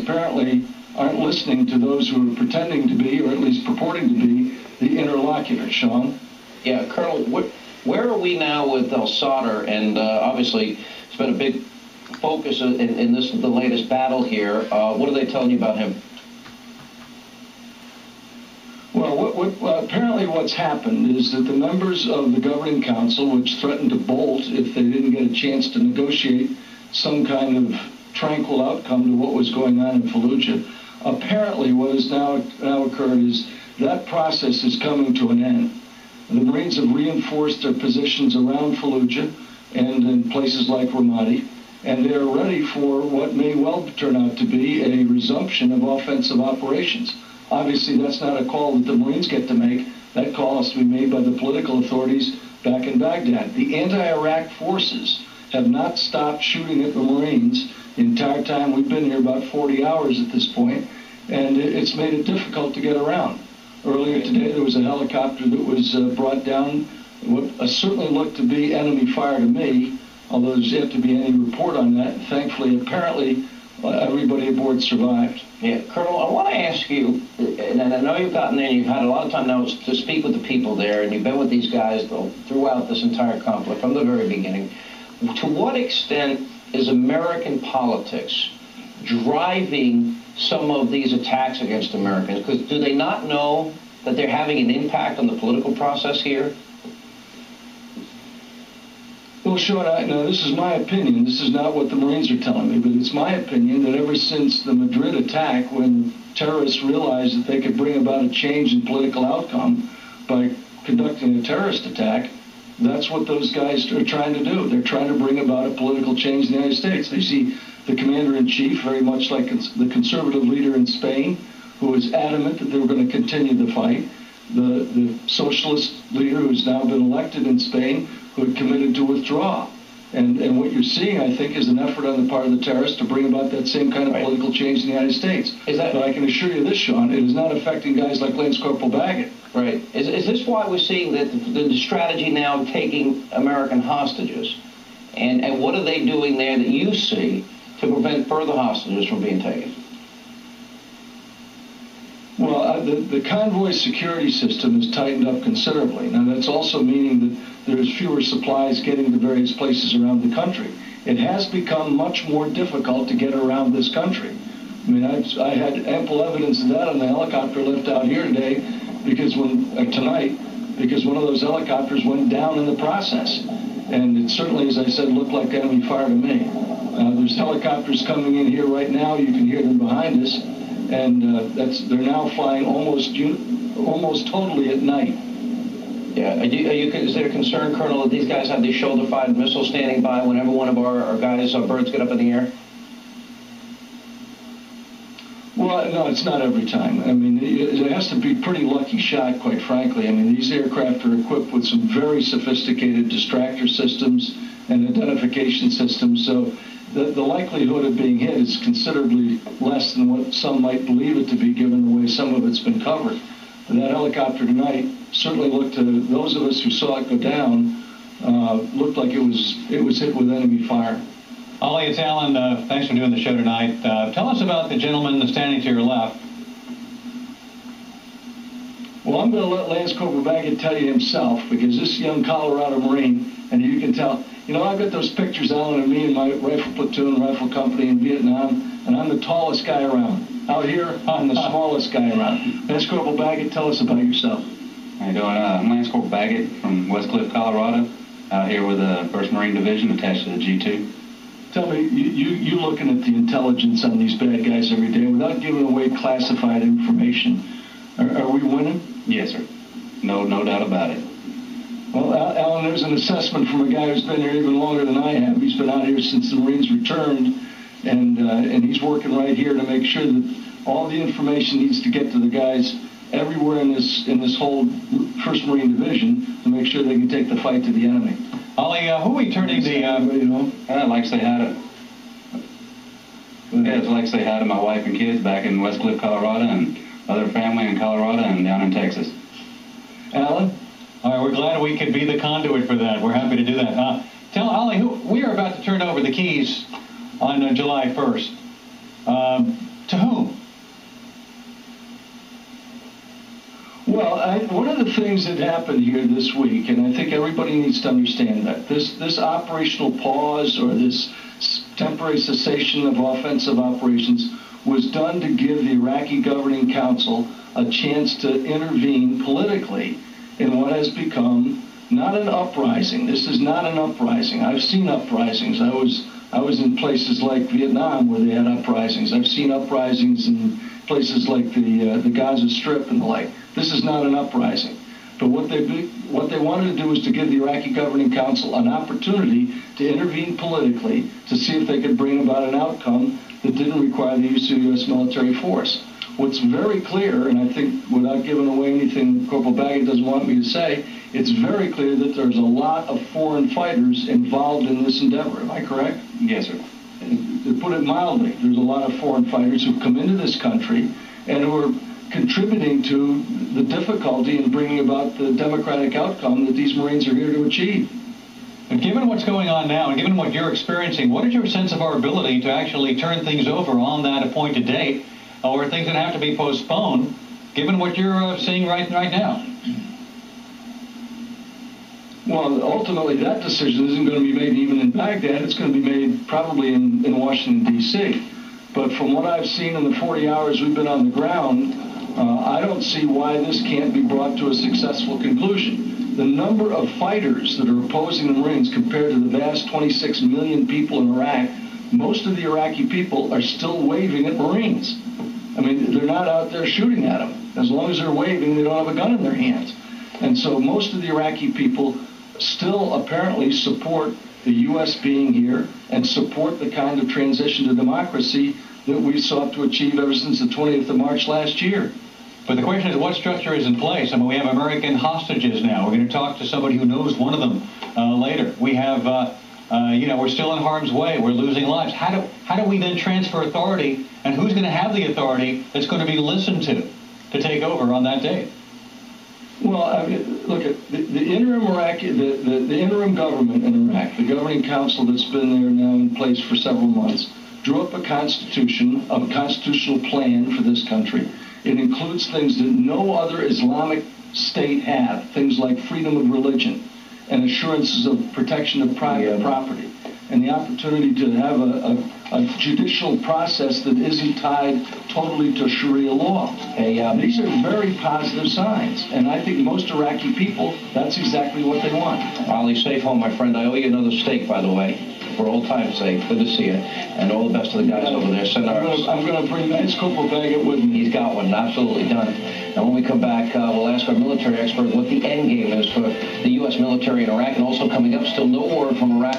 apparently aren't listening to those who are pretending to be, or at least purporting to be, the interlocutors. Sean? Yeah, Colonel, where are we now with El Sadr? And obviously, it's been a big focus in the latest battle here. What are they telling you about him? Well, apparently what's happened is that the members of the governing council, which threatened to bolt if they didn't get a chance to negotiate some kind of tranquil outcome to what was going on in Fallujah, apparently what has now occurred is that process is coming to an end. The Marines have reinforced their positions around Fallujah and in places like Ramadi, and they are ready for what may well turn out to be a resumption of offensive operations. Obviously, that's not a call that the Marines get to make. That call has to be made by the political authorities back in Baghdad. The anti-Iraq forces have not stopped shooting at the Marines the entire time we've been here, about 40 hours at this point, and it's made it difficult to get around. Earlier today, there was a helicopter that was brought down, what certainly looked to be enemy fire to me, although there's yet to be any report on that. Thankfully, apparently, everybody aboard survived. Yeah, Colonel, I want to ask you, and I know you've gotten there and you've had a lot of time now to speak with the people there, and you've been with these guys throughout this entire conflict from the very beginning. To what extent is American politics driving some of these attacks against Americans? Because do they not know that they're having an impact on the political process here? Well, Sean, no, this is my opinion. This is not what the Marines are telling me, but it's my opinion that ever since the Madrid attack, when terrorists realized that they could bring about a change in political outcome by conducting a terrorist attack, that's what those guys are trying to do. They're trying to bring about a political change in the United States. They see the commander-in-chief, very much like the conservative leader in Spain, who is adamant that they were going to continue the fight. The socialist leader who's now been elected in Spain, who had committed to withdraw. And what you're seeing, I think, is an effort on the part of the terrorists to bring about that same kind of political change in the United States. But I can assure you this, Sean, it is not affecting guys like Lance Corporal Baggett. Right. Is this why we're seeing that the strategy now taking American hostages? And what are they doing there that you see to prevent further hostages from being taken? Well, the convoy security system is tightened up considerably. Now, that's also meaning that there's fewer supplies getting to various places around the country. It has become much more difficult to get around this country. I mean, I had ample evidence of that on the helicopter lift out here today, because tonight, because one of those helicopters went down in the process. And it certainly, as I said, looked like enemy fire to me. There's helicopters coming in here right now. You can hear them behind us. And they're now flying almost totally at night. Yeah. Is there a concern, Colonel, that these guys have these shoulder-fired missiles standing by whenever one of our guys, our birds, get up in the air? Well, no, it's not every time. I mean, it has to be a pretty lucky shot, quite frankly. I mean, these aircraft are equipped with some very sophisticated distractor systems and identification systems, so the likelihood of being hit is considerably less than what some might believe it to be, given the way some of it's been covered. And that helicopter tonight certainly looked to those of us who saw it go down, looked like it was hit with enemy fire. Ollie, it's Alan. Thanks for doing the show tonight. Tell us about the gentleman standing to your left. Well, I'm going to let Lance Corporal Baggett tell you himself, because this young Colorado Marine, and you can tell, you know, I've got those pictures, Alan, of me and my rifle platoon, rifle company in Vietnam, and I'm the tallest guy around. Out here, I'm the smallest guy around. Lance Corporal Baggett, tell us about yourself. How you doing? I'm Lance Corporal Baggett from West Cliff, Colorado, out here with the 1st Marine Division attached to the G2. Tell me, you looking at the intelligence on these bad guys every day without giving away classified information. Are we winning? Yes, sir. No doubt about it. Well, Alan, there's an assessment from a guy who's been here even longer than I have. He's been out here since the Marines returned, and he's working right here to make sure that all the information needs to get to the guys everywhere in this whole 1st Marine Division to make sure they can take the fight to the enemy. Ollie, who are we turning the... I'd like to say hi to... Yeah, I'd like to say hi to my wife and kids back in West Cliff, Colorado, and other family in Colorado and down in Texas. Alan? All right, we're glad we could be the conduit for that. We're happy to do that. Tell Ollie, we are about to turn over the keys on July 1st. To of the things that happened here this week, and I think everybody needs to understand that, this operational pause or this temporary cessation of offensive operations was done to give the Iraqi Governing Council a chance to intervene politically in what has become not an uprising. This is not an uprising. I've seen uprisings. I was in places like Vietnam where they had uprisings. I've seen uprisings in places like the Gaza Strip and the like. This is not an uprising. But what they wanted to do was to give the Iraqi Governing Council an opportunity to intervene politically to see if they could bring about an outcome that didn't require the use of U.S. military force. What's very clear, and I think without giving away anything Corporal Baggett doesn't want me to say, it's very clear that there's a lot of foreign fighters involved in this endeavor. Am I correct? Yes, sir. To put it mildly, there's a lot of foreign fighters who've come into this country and who are contributing to the difficulty in bringing about the democratic outcome that these Marines are here to achieve. And given what's going on now, and given what you're experiencing, what is your sense of our ability to actually turn things over on that appointed date, or things that have to be postponed, given what you're seeing right now? Well, ultimately, that decision isn't going to be made even in Baghdad. It's going to be made probably in Washington, D.C. But from what I've seen in the 40 hours we've been on the ground, I don't see why this can't be brought to a successful conclusion. The number of fighters that are opposing the Marines compared to the vast 26 million people in Iraq, most of the Iraqi people are still waving at Marines. I mean, they're not out there shooting at them. As long as they're waving, they don't have a gun in their hands. And so most of the Iraqi people still apparently support the U.S. being here and support the kind of transition to democracy that we sought to achieve ever since the 20th of March last year. But the question is, what structure is in place? I mean, we have American hostages now. We're going to talk to somebody who knows one of them later. We have, we're still in harm's way. We're losing lives. How do we then transfer authority, and who's going to have the authority that's going to be listened to take over on that date? Well, I mean, look at the interim Iraqi, the interim government in Iraq, the governing council that's been there now in place for several months, drew up a constitutional plan for this country. It includes things that no other Islamic state have, things like freedom of religion and assurances of protection of private property, and the opportunity to have a judicial process that isn't tied totally to Sharia law. These are very positive signs, and I think most Iraqi people, that's exactly what they want. Ali, safe home, my friend. I owe you another steak, by the way, for old time's sake. Good to see you, and all the best to the guys over there. Send I'm going to bring Lance Corporal Baggett with me. He's got one, absolutely done. And when we come back, we'll ask our military expert what the end game is for the U.S. military in Iraq, and also coming up, still no word from Iraq.